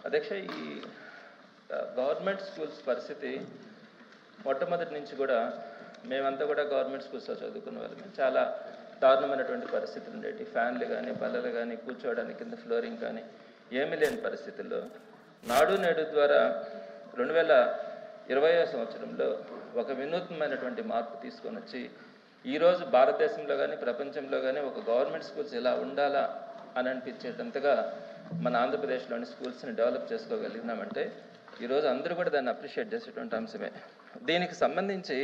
అధ్యక్ష, ఈ government schools పరిస్థితి మొట్టమొదటి నుంచి కూడా మేమంతా కూడా గవర్నమెంట్ స్కూల్స్లో చదువుకున్న వాళ్ళమే. చాలా దారుణమైనటువంటి పరిస్థితులు ఉండేవి. ఫ్యాన్లు కానీ, బల్లలు కానీ, కూర్చోవడానికి కింద ఫ్లోరింగ్ కానీ ఏమీ లేని పరిస్థితుల్లో నాడు నేడు ద్వారా 2020వ సంవత్సరంలో ఒక వినూత్నమైనటువంటి మార్పు తీసుకొని వచ్చి ఈరోజు భారతదేశంలో కానీ ప్రపంచంలో కానీ ఒక గవర్నమెంట్ స్కూల్స్ ఎలా ఉండాలా అని అనిపించేటంతగా మన ఆంధ్రప్రదేశ్లోని స్కూల్స్ని డెవలప్ చేసుకోగలిగినామంటే ఈరోజు అందరూ కూడా దాన్ని అప్రిషియేట్ చేసేటువంటి అంశమే. దీనికి సంబంధించి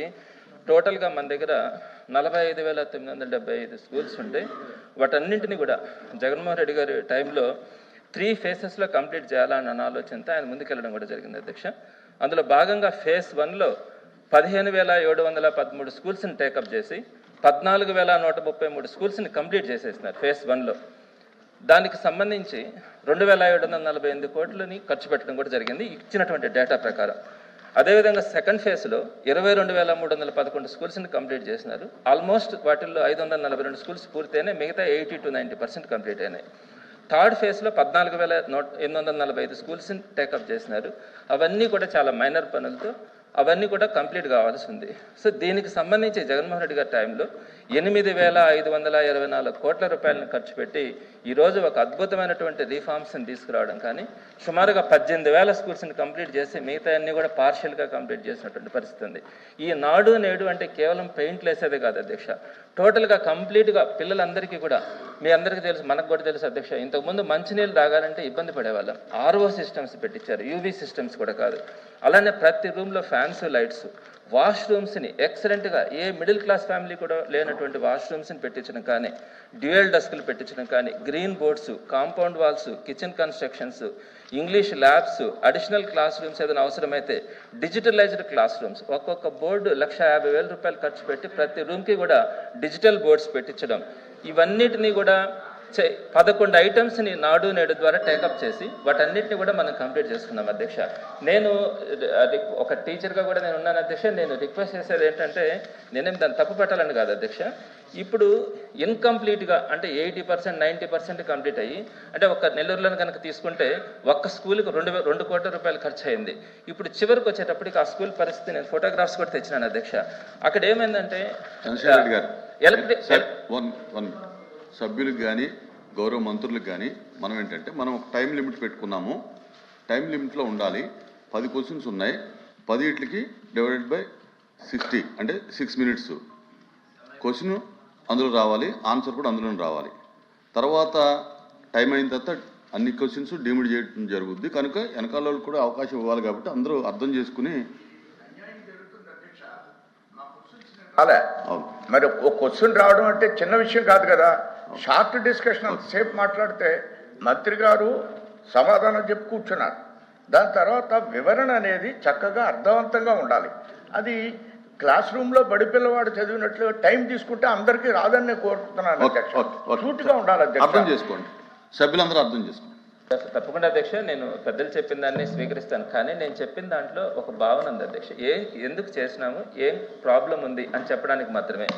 టోటల్గా మన దగ్గర 45,975 స్కూల్స్ ఉంటాయి. వాటన్నింటినీ కూడా జగన్మోహన్ రెడ్డి గారి టైంలో 3 phases కంప్లీట్ చేయాలన్న ఆలోచనతో ఆయన ముందుకెళ్ళడం కూడా జరిగింది అధ్యక్ష. అందులో భాగంగా phase 1లో 15,713 స్కూల్స్ని టేకప్ చేసి 14,133 స్కూల్స్ని కంప్లీట్ చేసేసినారు phase 1లో. దానికి సంబంధించి 2,748 కోట్లని ఖర్చు పెట్టడం కూడా జరిగింది ఇచ్చినటువంటి డేటా ప్రకారం. అదేవిధంగా సెకండ్ ఫేజ్లో 22,311 స్కూల్స్ని కంప్లీట్ చేసినారు. ఆల్మోస్ట్ వాటిల్లో 542 స్కూల్స్ పూర్తయినాయి, మిగతా 80 to 90% కంప్లీట్ అయినాయి. థర్డ్ ఫేజ్లో 14,845 స్కూల్స్ని టేకప్ చేసినారు. అవన్నీ కూడా చాలా మైనర్ పనులతో అవన్నీ కూడా కంప్లీట్ కావాల్సి ఉంది. సో దీనికి సంబంధించి జగన్మోహన్ రెడ్డి గారి టైంలో 8,524 కోట్ల రూపాయలను ఖర్చు పెట్టి ఈరోజు ఒక అద్భుతమైనటువంటి రిఫార్మ్స్ని తీసుకురావడం కానీ సుమారుగా 18,000 స్కూల్స్ని కంప్లీట్ చేసి మిగతా అన్నీ కూడా పార్షియల్గా కంప్లీట్ చేసినటువంటి పరిస్థితి ఉంది. ఈ నాడు నేడు అంటే కేవలం పెయింట్లు వేసేదే కాదు అధ్యక్ష, టోటల్గా కంప్లీట్గా పిల్లలందరికీ కూడా, మీ అందరికీ తెలుసు, మనకు కూడా తెలుసు అధ్యక్ష, ఇంతకుముందు మంచినీళ్ళు తాగాలంటే ఇబ్బంది పడేవాళ్ళం. RO సిస్టమ్స్ పెట్టించారు, UV సిస్టమ్స్ కూడా కాదు. అలానే ప్రతి రూమ్లో ఫ్యాన్స్, లైట్స్, వాష్రూమ్స్ని ఎక్సలెంట్గా ఏ మిడిల్ క్లాస్ ఫ్యామిలీ కూడా లేనటువంటి వాష్రూమ్స్ని పెట్టించడం కానీ, డ్యూయల్ డెస్క్లు పెట్టించడం కానీ, green boards, compound walls, kitchen constructions, English labs, additional class rooms ఏదైనా అవసరమైతే డిజిటలైజ్డ్ క్లాస్ రూమ్స్, ఒక్కొక్క బోర్డు 1,50,000 రూపాయలు ఖర్చు పెట్టి ప్రతి రూమ్కి కూడా డిజిటల్ బోర్డ్స్ పెట్టించడం, ఇవన్నిటినీ కూడా 11 ఐటమ్స్ని నాడు నేడు ద్వారా టేకప్ చేసి వాటన్నిటిని కూడా మనం కంప్లీట్ చేసుకున్నాం అధ్యక్ష. నేను ఒక టీచర్గా కూడా నేను ఉన్నాను అధ్యక్ష. నేను రిక్వెస్ట్ చేసేది ఏంటంటే, నేనేం దాన్ని తప్పు పెట్టాలని కాదు అధ్యక్ష, ఇప్పుడు ఇన్కంప్లీట్గా అంటే 80%, 90% కంప్లీట్ అయ్యి, అంటే ఒక నెల్లూరులో కనుక తీసుకుంటే ఒక్క స్కూల్కి 2 కోట్ల రూపాయలు ఖర్చు అయింది. ఇప్పుడు చివరికి వచ్చేటప్పటికి ఆ స్కూల్ పరిస్థితి నేను ఫోటోగ్రాఫ్స్ కూడా తెచ్చినాను అధ్యక్ష. అక్కడ ఏమైందంటే సభ్యులకు కానీ గౌరవ మంత్రులకు కానీ మనం ఏంటంటే, మనం ఒక టైం లిమిట్ పెట్టుకున్నాము. టైం లిమిట్లో ఉండాలి. 10 క్వశ్చన్స్ ఉన్నాయి. 10 డివైడెడ్ బై 60 అంటే 6 minutes. క్వశ్చన్ అందులో రావాలి, ఆన్సర్ కూడా అందులో రావాలి. తర్వాత టైం అయిన తర్వాత అన్ని క్వశ్చన్స్ డీమిడ్ చేయడం జరుగుద్ది. కనుక వెనకాల వాళ్ళకి కూడా అవకాశం ఇవ్వాలి. కాబట్టి అందరూ అర్థం చేసుకుని అలా మరి ఒక క్వశ్చన్ రావడం అంటే చిన్న విషయం కాదు కదా. షార్ట్ డిస్కషన్ అంతసేపు మాట్లాడితే మంత్రి గారు సమాధానం చెప్పి కూర్చున్నారు. దాని తర్వాత వివరణ అనేది చక్కగా అర్థవంతంగా ఉండాలి. అది క్లాస్ రూమ్లో బడి పిల్లవాడు చదివినట్లు టైం తీసుకుంటే అందరికీ రాదని నేను కోరుకుంటున్నాను అధ్యక్ష. సూటిగా ఉండాలి అధ్యక్ష. అర్థం చేసుకోండి, సభ్యులందరూ అర్థం చేసుకోండి. తప్పకుండా అధ్యక్ష, నేను పెద్దలు చెప్పిన దాన్ని స్వీకరిస్తాను. కానీ నేను చెప్పిన దాంట్లో ఒక భావన ఉంది అధ్యక్ష. ఎందుకు చేసినాము, ఏం ప్రాబ్లం ఉంది అని చెప్పడానికి మాత్రమే.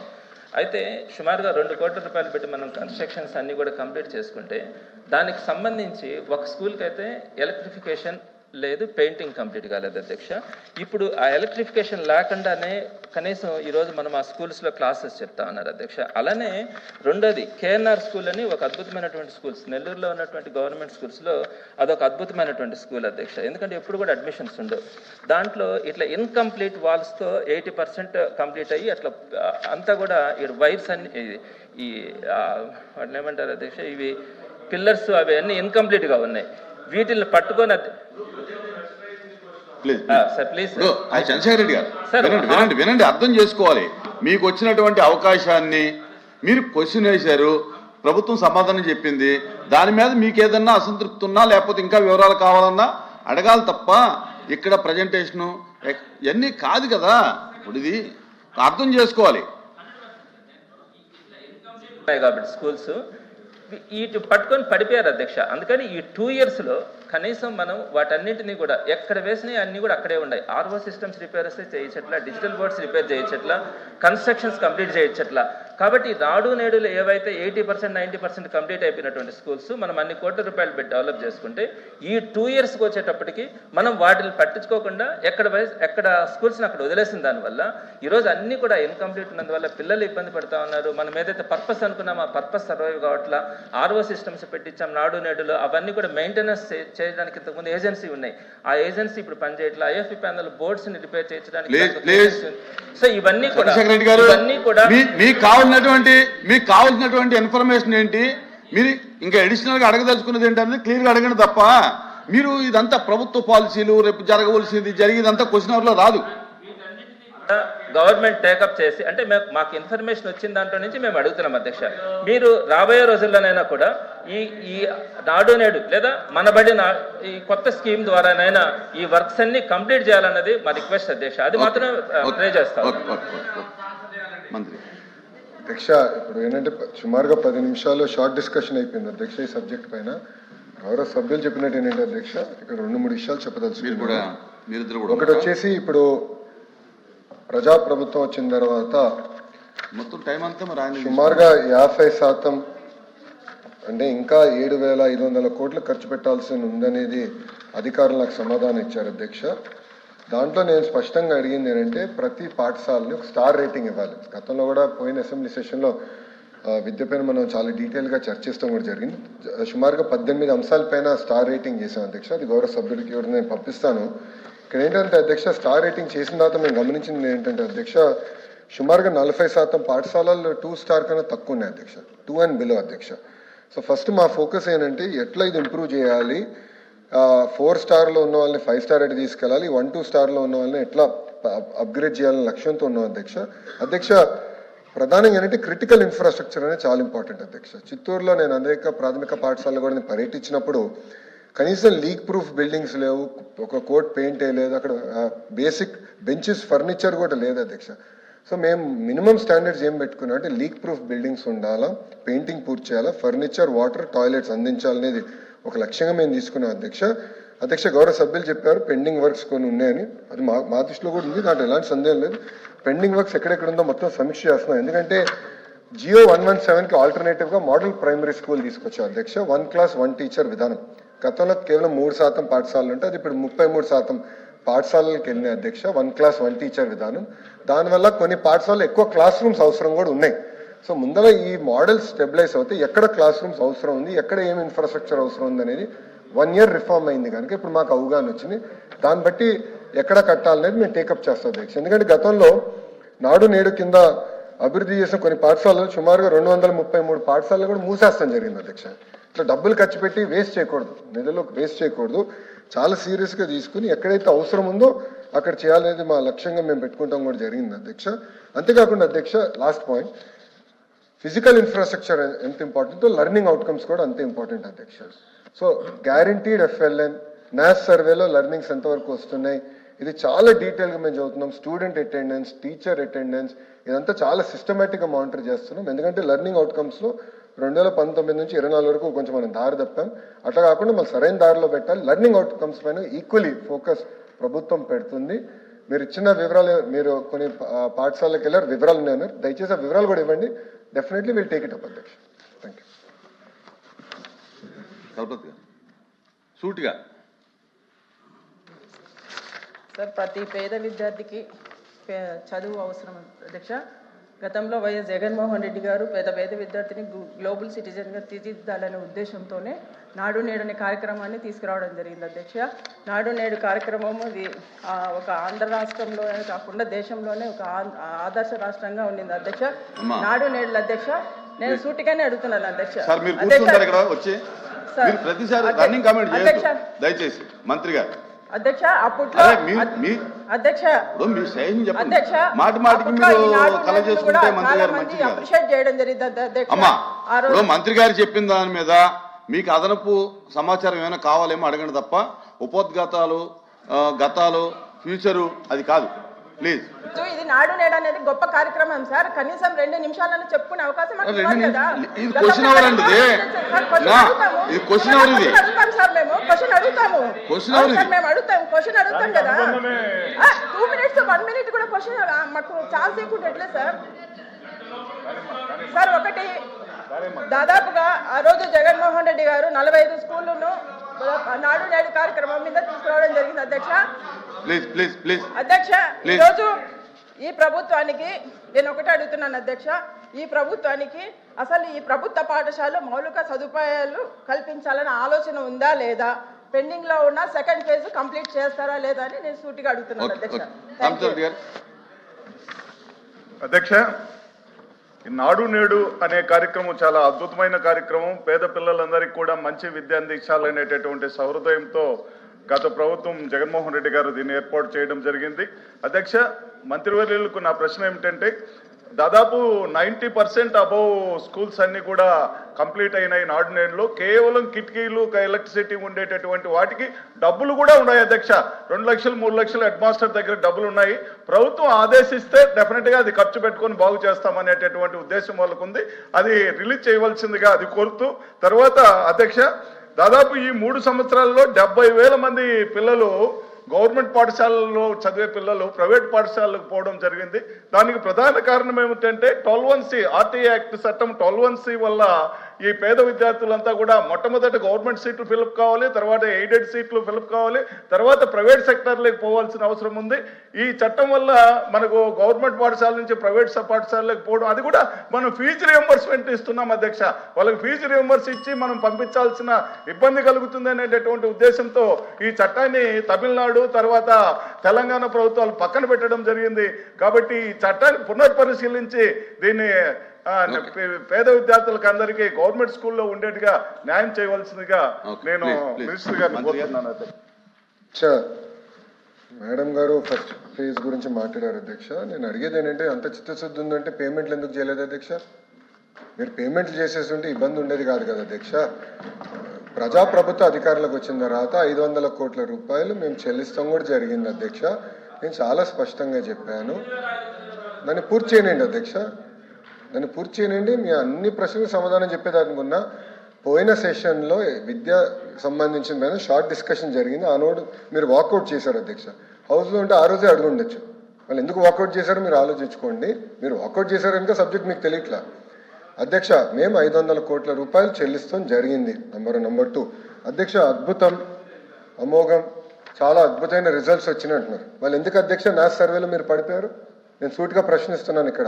అయితే సుమారుగా 2 కోట్ల రూపాయలు పెట్టి మనం కన్స్ట్రక్షన్స్ అన్నీ కూడా కంప్లీట్ చేసుకుంటే దానికి సంబంధించి ఒక స్కూల్కి అయితే ఎలక్ట్రిఫికేషన్ లేదు, పెయింటింగ్ కంప్లీట్ కాలేదు అధ్యక్ష. ఇప్పుడు ఆ ఎలక్ట్రిఫికేషన్ లేకుండానే కనీసం ఈరోజు మనం ఆ స్కూల్స్లో క్లాసెస్ చెప్తా ఉన్నారు అధ్యక్ష. అలానే రెండోది KNR స్కూల్ అని ఒక అద్భుతమైనటువంటి స్కూల్స్, నెల్లూరులో ఉన్నటువంటి గవర్నమెంట్ స్కూల్స్లో అదొక అద్భుతమైనటువంటి స్కూల్ అధ్యక్ష. ఎందుకంటే ఎప్పుడు కూడా అడ్మిషన్స్ ఉండవు. దాంట్లో ఇట్లా ఇన్కంప్లీట్ వాల్స్తో 80% కంప్లీట్ అయ్యి అట్లా అంతా కూడా ఈ వైర్స్ అన్ని ఈ వాటిని ఏమంటారు అధ్యక్ష, ఇవి పిల్లర్స్ అవి అన్నీ ఇన్కంప్లీట్గా ఉన్నాయి. వీటిని పట్టుకొని చంద్రశేఖర్ రెడ్డి గారు వినండి, అర్థం చేసుకోవాలి. మీకు వచ్చినటువంటి అవకాశాన్ని మీరు క్వశ్చన్ వేశారు, ప్రభుత్వం సమాధానం చెప్పింది. దాని మీద మీకు ఏదన్నా అసంతృప్తి ఉన్నా లేకపోతే ఇంకా వివరాలు కావాలన్నా అడగాలి తప్ప ఇక్కడ ప్రజెంటేషను ఇవన్నీ కాదు కదా. ఇప్పుడు ఇది అర్థం చేసుకోవాలి కాబట్టి స్కూల్స్ వీటి పట్టుకొని పడిపోయారు అధ్యక్ష. అందుకని ఈ 2 yearsలో కనీసం మనం వాటన్నింటినీ కూడా ఎక్కడ వేసినాయి అన్నీ కూడా అక్కడే ఉన్నాయి. RO సిస్టమ్స్ రిపేర్ వస్తే చేయచ్చట్లా, డిజిటల్ బోర్డ్స్ రిపేర్ చేయచ్చట్లా, కన్స్ట్రక్షన్స్ కంప్లీట్ చేయచ్చట్లా, కాబట్టి నాడు నేడులు ఏవైతే 80% 90% కంప్లీట్ అయిపోయినటువంటి స్కూల్స్ మనం అన్ని కోట్ల రూపాయలు పెట్టి డెవలప్ చేసుకుంటే ఈ 2 ఇయర్స్కి వచ్చేటప్పటికి మనం వాటిని పట్టించుకోకుండా ఎక్కడ స్కూల్స్ని అక్కడ వదిలేసిన దానివల్ల ఈరోజు అన్నీ కూడా ఇన్కంప్లీట్ ఉన్నందువల్ల పిల్లలు ఇబ్బంది పడుతూ ఉన్నారు. మనం ఏదైతే పర్పస్ అనుకున్నామో ఆ పర్పస్ సర్వైవ్ కావట్లా. RO సిస్టమ్స్ పెట్టించాం నాడు నేడులో, అవన్నీ కూడా మెయింటెనెన్స్ చేయడానికి ఇంతకుముందు ఏజెన్సీ ఉన్నాయి, ఆ ఏజెన్సీ ఇప్పుడు పనిచేయట్లా. IFE ప్యానల్ బోర్డ్స్ని రిపేర్ చేయించడానికి. సో ఇవన్నీ కూడా మీకు కావాల్సినటువంటి ఇన్ఫర్మేషన్ ఏంటి, మీరు ఇంకా అడిషనల్ గా అడగదలుచుకున్నది ఏంటనేది క్లియర్ గా అడగండి తప్ప మీరు ఇదంతా ప్రభుత్వ పాలసీలు రేపు జరగవలసింది జరిగేదంతా క్వశ్చన్ అవర్ లో రాదు. గవర్నమెంట్ టేకప్ చేసి అంటే మాకు ఇన్ఫర్మేషన్ వచ్చిన దాంట్లో నుంచి మేము అడుగుతున్నాం అధ్యక్ష, మీరు రాబోయే రోజుల్లోనైనా కూడా ఈ నాడు నేడు లేదా మనబడి ఈ కొత్త స్కీమ్ ద్వారానైనా ఈ వర్క్స్ అన్ని కంప్లీట్ చేయాలన్నది మా రిక్వెస్ట్ అధ్యక్ష. అది మాత్రం ప్రే చేస్తాం. అధ్యక్ష, ఇప్పుడు ఏంటంటే సుమారుగా 10 నిమిషాలు షార్ట్ డిస్కషన్ అయిపోయింది అధ్యక్ష ఈ సబ్జెక్ట్ పైన. గౌరవ సభ్యులు చెప్పినట్టు ఏంటంటే అధ్యక్ష, ఇక్కడ 2-3 విషయాలు చెప్పదలుచుకున్నాను. ఒకటి వచ్చేసి ఇప్పుడు ప్రజాప్రభుత్వం వచ్చిన తర్వాత మొత్తం టైం అంతా మరి సుమారుగా 50% అంటే ఇంకా 7,500 కోట్లు ఖర్చు పెట్టాల్సి ఉందనేది అధికారులు నాకు సమాధానం ఇచ్చారు అధ్యక్ష. దాంట్లో నేను స్పష్టంగా అడిగింది ఏంటంటే ప్రతి పాఠశాలని ఒక స్టార్ రేటింగ్ ఇవ్వాలి. గతంలో కూడా పోయిన అసెంబ్లీ సెషన్లో విద్యపైన మనం చాలా డీటెయిల్గా చర్చిస్తాం కూడా జరిగింది. సుమారుగా 18 అంశాలపైన స్టార్ రేటింగ్ చేశాం అధ్యక్ష. అది గౌరవ సభ్యులకి కూడా నేను పంపిస్తాను. ఇక్కడ ఏంటంటే అధ్యక్ష, స్టార్ రేటింగ్ చేసిన తర్వాత మేము గమనించింది ఏంటంటే అధ్యక్ష, సుమారుగా 40% పాఠశాలల్లో 2 స్టార్ కన్నా తక్కువ ఉన్నాయి అధ్యక్ష, 2 and below అధ్యక్ష. సో ఫస్ట్ మా ఫోకస్ ఏంటంటే ఎట్లా ఇది ఇంప్రూవ్ చేయాలి, 4 స్టార్లో ఉన్న వాళ్ళని 5 స్టార్ అయితే తీసుకెళ్ళాలి, 1-2 స్టార్లో ఉన్న వాళ్ళని ఎట్లా అప్గ్రేడ్ చేయాలనే లక్ష్యంతో ఉన్నాం అధ్యక్ష. ప్రధానంగా ఏంటంటే క్రిటికల్ ఇన్ఫ్రాస్ట్రక్చర్ అనేది చాలా ఇంపార్టెంట్ అధ్యక్ష. చిత్తూరులో నేను అనేక ప్రాథమిక పాఠశాలలో కూడా నేను పర్యటించినప్పుడు కనీసం లీక్ ప్రూఫ్ బిల్డింగ్స్ లేవు, ఒక కోట్ పెయింట్ వేయలేదు, అక్కడ బేసిక్ బెంచెస్ ఫర్నిచర్ కూడా లేదు అధ్యక్ష. సో మేము మినిమం స్టాండర్డ్స్ ఏం పెట్టుకున్నాం అంటే లీక్ ప్రూఫ్ బిల్డింగ్స్ ఉండాలా, పెయింటింగ్ పూర్తి చేయాలా, ఫర్నిచర్, వాటర్, టాయిలెట్స్ అందించాలనేది ఒక లక్ష్యంగా మేము తీసుకున్నాం అధ్యక్ష. గౌరవ సభ్యులు చెప్పారు పెండింగ్ వర్క్స్ కొన్ని ఉన్నాయని, అది మా దృష్టిలో కూడా ఉంది, దాంట్లో ఎలాంటి సందేహం లేదు. పెండింగ్ వర్క్స్ ఎక్కడెక్కడ ఉందో మొత్తం సమీక్ష చేస్తున్నాం. ఎందుకంటే జియో 117కి ఆల్టర్నేటివ్గా మోడల్ ప్రైమరీ స్కూల్ తీసుకొచ్చాం అధ్యక్ష. 1 class 1 teacher విధానం. గతంలో కేవలం 3% పాఠశాలలు ఉంటే అది ఇప్పుడు 33% పాఠశాలలకు వెళ్ళినాయి అధ్యక్ష. 1 class 1 teacher విధానం. దానివల్ల కొన్ని పాఠశాలలు ఎక్కువ క్లాస్ రూమ్స్ అవసరం కూడా ఉన్నాయి. సో ముందర ఈ మోడల్ స్టెబిలైజ్ అవుతే ఎక్కడ క్లాస్ రూమ్స్ అవసరం ఉంది, ఎక్కడ ఏం ఇన్ఫ్రాస్ట్రక్చర్ అవసరం ఉంది అనేది 1 year రిఫార్మ్ అయింది కనుక ఇప్పుడు మాకు అవగాహన వచ్చింది. దాన్ని బట్టి ఎక్కడ కట్టాలనేది మేము టేకప్ చేస్తాం అధ్యక్ష. ఎందుకంటే గతంలో నాడు నేడు కింద అభివృద్ధి చేసిన కొన్ని పాఠశాలలు సుమారుగా 233 పాఠశాలలు కూడా మూసేస్తాం జరిగింది అధ్యక్ష. ఇట్లా డబ్బులు ఖర్చు పెట్టి వేస్ట్ చేయకూడదు, నిధులు వేస్ట్ చేయకూడదు, చాలా సీరియస్గా తీసుకుని ఎక్కడైతే అవసరం ఉందో అక్కడ చేయాలనేది మా లక్ష్యంగా మేము పెట్టుకుంటాం కూడా జరిగింది అధ్యక్ష. అంతేకాకుండా అధ్యక్ష, లాస్ట్ పాయింట్, ఫిజికల్ ఇన్ఫ్రాస్ట్రక్చర్ ఎంత ఇంపార్టెంటో లెర్నింగ్ అవుట్కమ్స్ కూడా అంతే ఇంపార్టెంట్ అధ్యక్ష. సో గ్యారంటీడ్ FLN, NAS సర్వేలో లెర్నింగ్స్ ఎంతవరకు వస్తున్నాయి, ఇది చాలా డీటెయిల్గా మేము చదువుతున్నాం. స్టూడెంట్ అటెండెన్స్, టీచర్ అటెండెన్స్, ఇదంతా చాలా సిస్టమేటిక్గా మానిటర్ చేస్తున్నాం. ఎందుకంటే లెర్నింగ్ అవుట్కమ్స్లో 2019 నుంచి 24 వరకు కొంచెం మనం దారి తప్పాం. అట్లా కాకుండా మనం సరైన దారిలో పెట్టాలి. లెర్నింగ్ అవుట్కమ్స్ పైన ఈక్వలీ ఫోకస్ ప్రభుత్వం పెడుతుంది. మీరు ఇచ్చిన వివరాలు, మీరు కొన్ని పాఠశాలకు వెళ్ళారు, వివరాలు ఉన్నాయి, దయచేసి ఆ వివరాలు కూడా ఇవ్వండి. Definitely will take it up అధ్యక్ష. Thank you. సూటిగా సార్, ప్రతి పేద విద్యార్థికి చదువు అవసరం అధ్యక్ష. గతంలో వైఎస్ జగన్మోహన్ రెడ్డి గారు పేద విద్యార్థిని గ్లోబల్ సిటిజన్గా తీర్చిదిద్దాలనే ఉద్దేశంతోనే నాడు నేడు అనే కార్యక్రమాన్ని తీసుకురావడం జరిగింది అధ్యక్ష. నాడు నేడు కార్యక్రమం ఇది ఒక ఆంధ్ర రాష్ట్రంలోనే కాకుండా దేశంలోనే ఒక ఆదర్శ రాష్ట్రంగా ఉండింది అధ్యక్ష. నాడు నేడు అధ్యక్ష, నేను సూటిగానే అడుగుతున్నాను అధ్యక్ష. దయచేసి మంత్రి గారు అధ్యక్ష, అప్పట్లో అధ్యక్ష అప్రిషియేట్ చేయడం జరిగింది అమ్మా. మంత్రి గారు చెప్పిన దాని మీద మీకు అదనపు సమాచారం ఏమైనా కావాలేమో అడగండి తప్ప ఉపద్ఘాతాలు, గతాలు, ఫ్యూచరు అది కాదు ప్లీజ్. ఇది నాడు నేడు అనేది గొప్ప కార్యక్రమం సార్. కనీసం 2 నిమిషాలను చెప్పుకునే అవకాశం ఇది క్వశ్చన్ అవర్ అండి, ఇది క్వశ్చన్ అవర్, ఇది అడుగుతాం సార్, మేము క్వశ్చన్ అడుగుతాము, మేము క్వశ్చన్ అడుగుతాం కదా. 2 minutes 1 minute కూడా క్వశ్చన్ మాకు ఛాన్స్ ఇవ్వకుండా ఎట్లే సార్? సార్ ఒకటి దాదాపుగా ఆ రోజు జగన్మోహన్ రెడ్డి గారు 45 స్కూళ్ళను నాడు నేడు కార్యక్రమం మీద తీసుకురావడం జరిగింది అధ్యక్ష. ప్లీజ్ అధ్యక్ష, ఈరోజు ఈ ప్రభుత్వానికి నేను ఒకటే అడుగుతున్నాను అధ్యక్ష, ఈ ప్రభుత్వానికి అసలు ఈ ప్రభుత్వ పాఠశాలలో మౌలిక సదుపాయాలు కల్పించాలన్న ఆలోచన ఉందా లేదా, పెండింగ్ లో ఉన్న సెకండ్ ఫేజ్ కంప్లీట్ చేస్తారా లేదా అని నేను సూటిగా అడుగుతున్నాను అధ్యక్ష. అధ్యక్ష, ఈ నాడు నేడు అనే కార్యక్రమం చాలా అద్భుతమైన కార్యక్రమం. పేద పిల్లలందరికీ కూడా మంచి విద్య అందించాలనేటటువంటి సహృదయంతో గత ప్రభుత్వం జగన్మోహన్ రెడ్డి గారు దీన్ని ఏర్పాటు చేయడం జరిగింది. అధ్యక్ష, మంత్రివర్యులకు నా ప్రశ్న ఏమిటంటే, దాదాపు 90% అబౌవ్ స్కూల్స్ అన్ని కూడా కంప్లీట్ అయినాయి నాడు నేడులో. కేవలం కిటికీలు ఎలక్ట్రిసిటీ ఉండేటటువంటి వాటికి డబ్బులు కూడా ఉన్నాయి అధ్యక్ష. 2 లక్షలు 3 లక్షలు హెడ్ మాస్టర్ దగ్గర డబ్బులు ఉన్నాయి. ప్రభుత్వం ఆదేశిస్తే డెఫినెట్గా అది ఖర్చు పెట్టుకొని బాగు చేస్తామనేటటువంటి ఉద్దేశం వాళ్ళకు ఉంది. అది రిలీజ్ చేయవలసిందిగా అది కోరుతూ, తర్వాత అధ్యక్ష, దాదాపు ఈ 3 సంవత్సరాల్లో 70,000 మంది పిల్లలు గవర్నమెంట్ పాఠశాలలో చదివే పిల్లలు ప్రైవేట్ పాఠశాలకు పోవడం జరిగింది. దానికి ప్రధాన కారణం ఏమిటంటే 12(1)C ఆర్టీఐ యాక్ట్ చట్టం 12(1)C వల్ల ఈ పేద విద్యార్థులంతా కూడా మొట్టమొదటి గవర్నమెంట్ సీట్లు ఫిలప్ కావాలి, తర్వాత ఎయిడెడ్ సీట్లు ఫిలప్ కావాలి, తర్వాత ప్రైవేట్ సెక్టర్లోకి పోవాల్సిన అవసరం ఉంది. ఈ చట్టం వల్ల మనకు గవర్నమెంట్ పాఠశాల నుంచి ప్రైవేట్ పాఠశాలలోకి పోవడం, అది కూడా మనం ఫీజు రియంబర్స్మెంట్ ఇస్తున్నాం అధ్యక్ష. వాళ్ళకి ఫీజు రియంబర్స్ ఇచ్చి మనం పంపించాల్సిన ఇబ్బంది కలుగుతుంది అనేటటువంటి ఉద్దేశంతో ఈ చట్టాన్ని తమిళనాడు తర్వాత తెలంగాణ ప్రభుత్వాలు పక్కన పెట్టడం జరిగింది. కాబట్టి ఈ చట్టాన్ని పునర్పరిశీలించి దీన్ని పేద విద్యార్థులకు అందరికీ గవర్నమెంట్ స్కూల్లో ఉండేట్టుగా న్యాయం చేయవలసిందిగా నేను మినిస్టర్ గారిని కోరుతున్నాను అధ్యక్ష. మేడం గారు ఫస్ట్ ఫేజ్ గురించి మాట్లాడారు అధ్యక్ష. నేను అడిగేది ఏంటంటే, అంత చిత్తశుద్ధి ఉందంటే పేమెంట్లు ఎందుకు చేయలేదు అధ్యక్ష? మీరు పేమెంట్లు చేసేస్తుంటే ఇబ్బంది ఉండేది కాదు కదా అధ్యక్ష. ప్రజాప్రభుత్వ అధికారులకు వచ్చిన తర్వాత 500 కోట్ల రూపాయలు మేము చెల్లిస్తాం కూడా జరిగింది అధ్యక్ష. నేను చాలా స్పష్టంగా చెప్పాను. దాన్ని పూర్తి చేయనండి అధ్యక్ష, దాన్ని పూర్తి చేయనండి. మీ అన్ని ప్రశ్నలకు సమాధానం చెప్పేదానుకున్నా. పోయిన సెషన్లో విద్య సంబంధించిన మీద షార్ట్ డిస్కషన్ జరిగింది. ఆ నోడు మీరు వాకౌట్ చేశారు అధ్యక్ష. హౌస్లో ఉంటే ఆ రోజే అడుగు ఉండొచ్చు. వాళ్ళు ఎందుకు వాకౌట్ చేశారో మీరు ఆలోచించుకోండి. మీరు వాకౌట్ చేశారు కనుక సబ్జెక్ట్ మీకు తెలియట్లా అధ్యక్ష. మేము 500 కోట్ల రూపాయలు చెల్లిస్తాం జరిగింది. నెంబర్ 2 అధ్యక్ష, అద్భుతం, అమోఘం, చాలా అద్భుతమైన రిజల్ట్స్ వచ్చినాయి అంటున్నారు. వాళ్ళు ఎందుకు అధ్యక్ష న్యాస్ సర్వేలో మీరు పడిపోయారు? నేను సూటిగా ప్రశ్నిస్తున్నాను ఇక్కడ.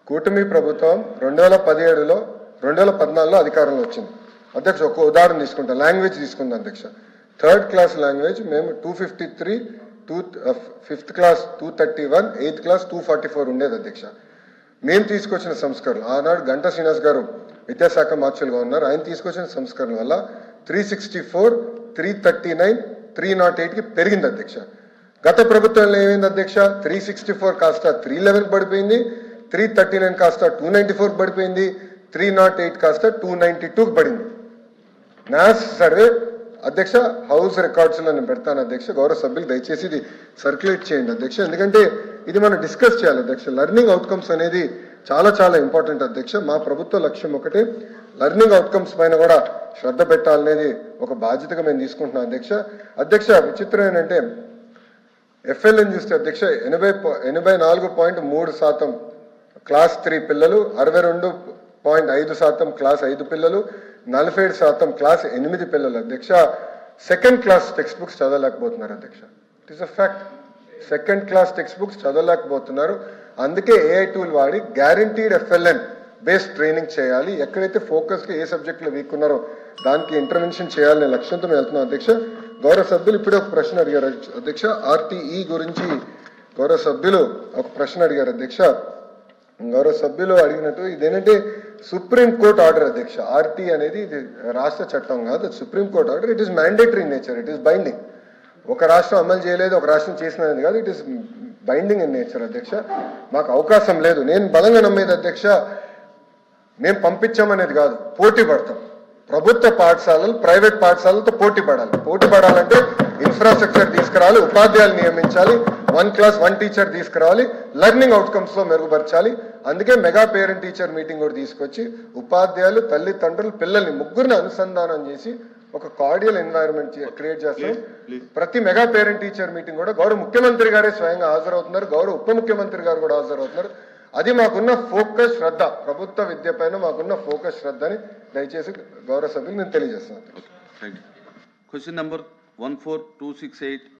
కూటమి ప్రభుత్వం 2017లో 2014లో అధికారంలో వచ్చింది అధ్యక్ష. ఒక ఉదాహరణ తీసుకుంటాం, లాంగ్వేజ్ తీసుకుందాం అధ్యక్ష. 3rd క్లాస్ లాంగ్వేజ్ మేము 253, 5th క్లాస్ 231, 8th క్లాస్ 244 ఉండేది అధ్యక్ష. మేము తీసుకొచ్చిన సంస్కరణలు, ఆనాడు గంటా శ్రీనివాస్ గారు విద్యాశాఖ మార్చులుగా ఉన్నారు, ఆయన తీసుకొచ్చిన సంస్కరణ వల్ల 364, 339, 308కి పెరిగింది అధ్యక్ష. గత ప్రభుత్వంలో ఏమైంది అధ్యక్ష? 364 కాస్త 311 పడిపోయింది, 339 కాస్త 294 పడిపోయింది, 308 కాస్త 292కి పడింది. న్యాస్ సర్వే అధ్యక్ష హౌస్ రికార్డ్స్లో నేను పెడతాను అధ్యక్ష. గౌరవ సభ్యులు దయచేసి ఇది సర్క్యులేట్ చేయండి అధ్యక్ష, ఎందుకంటే ఇది మనం డిస్కస్ చేయాలి అధ్యక్ష. లెర్నింగ్ అవుట్కమ్స్ అనేది చాలా చాలా ఇంపార్టెంట్ అధ్యక్ష. మా ప్రభుత్వ లక్ష్యం ఒకటే, లెర్నింగ్ అవుట్కమ్స్ పైన కూడా శ్రద్ధ పెట్టాలనేది ఒక బాధ్యతగా మేము తీసుకుంటున్నాం అధ్యక్ష. అధ్యక్ష, విచిత్రం ఏంటంటే ఎఫ్ఎల్ఎన్ చూస్తే అధ్యక్ష 84.3% క్లాస్ 3 పిల్లలు, 62.5% క్లాస్ 5 పిల్లలు, 47% క్లాస్ 8 పిల్లలు అధ్యక్ష 2nd క్లాస్ టెక్స్ట్ బుక్స్ చదవలేకపోతున్నారు అధ్యక్ష. It is a fact. 2nd class text books చదవలేకపోతున్నారు. అందుకే ఏఐ టూల్ వాడి గ్యారంటీడ్ ఎఫ్ఎల్ఎన్ బేస్డ్ ట్రైనింగ్ చేయాలి. ఎక్కడైతే ఫోకస్గా ఏ సబ్జెక్టులో వీక్ ఉన్నారో దానికి ఇంటర్వెన్షన్ చేయాలనే లక్ష్యంతో మేము వెళ్తున్నాం అధ్యక్ష. గౌరవ సభ్యులు ఇప్పుడే ఒక ప్రశ్న అడిగారు అధ్యక్ష. ఆర్టీఈ గురించి గౌరవ సభ్యులు ఒక ప్రశ్న అడిగారు అధ్యక్ష. గౌరవ సభ్యులు అడిగినట్టు ఇదేంటంటే సుప్రీంకోర్టు ఆర్డర్ అధ్యక్ష. ఆర్టీ అనేది ఇది రాష్ట్ర చట్టం కాదు, supreme court order. It is mandatory in nature, it is binding. ఒక రాష్ట్రం అమలు చేయలేదు, ఒక రాష్ట్రం చేసినది కాదు, it is binding in nature అధ్యక్ష. మాకు అవకాశం లేదు. నేను బలంగా నమ్మేది అధ్యక్ష, మేము పంపించామనేది కాదు, పోటీ పడతాం. ప్రభుత్వ పాఠశాలలు ప్రైవేట్ పాఠశాలలతో పోటీ పడాలి. పోటీ పడాలంటే ఇన్ఫ్రాస్ట్రక్చర్ తీసుకురావాలి, ఉపాధ్యాయులు నియమించాలి, 1 క్లాస్ 1 టీచర్ తీసుకురావాలి, లెర్నింగ్ అవుట్కమ్స్ లో మెరుగుపరచాలి. అందుకే మెగా పేరెంట్ టీచర్ మీటింగ్ కూడా తీసుకొచ్చి ఉపాధ్యాయులు, తల్లిదండ్రులు, పిల్లల్ని ముగ్గురిని అనుసంధానం చేసి ఒక కార్డియల్ ఎన్వైరన్మెంట్ క్రియేట్ చేస్తాం. ప్రతి మెగా పేరెంట్ టీచర్ మీటింగ్ కూడా గౌరవ ముఖ్యమంత్రి గారే స్వయంగా హాజరవుతున్నారు, గౌరవ ఉప ముఖ్యమంత్రి గారు కూడా హాజరవుతున్నారు. అది మాకున్న ఫోకస్ శ్రద్ధ, ప్రభుత్వ విద్య పైన మాకున్న ఫోకస్ శ్రద్ధ అని దయచేసి గౌరవ సభ్యులు నేను తెలియజేస్తున్నాను. Thank you. Question number 14268